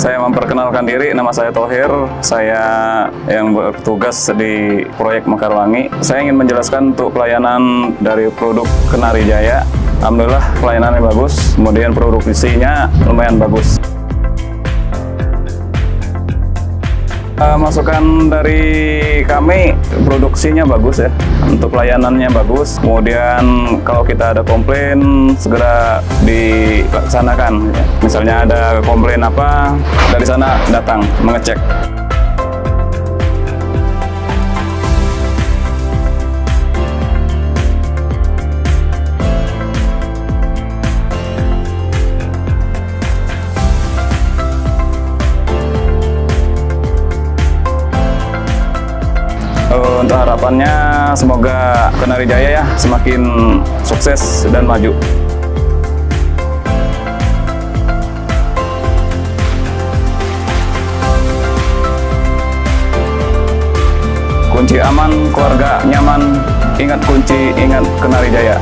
Saya memperkenalkan diri, nama saya Thohir. Saya yang bertugas di proyek Mekar Wangi. Saya ingin menjelaskan untuk pelayanan dari produk Kenari Jaya. Alhamdulillah pelayanannya bagus, kemudian produksinya lumayan bagus. Masukan dari kami, produksinya bagus ya, untuk pelayanannya bagus. Kemudian kalau kita ada komplain segera dilaksanakan. Misalnya ada komplain apa, dari sana datang mengecek. Untuk harapannya semoga Kenari Jaya ya semakin sukses dan maju. Kunci aman, keluarga nyaman, ingat kunci, ingat Kenari Jaya.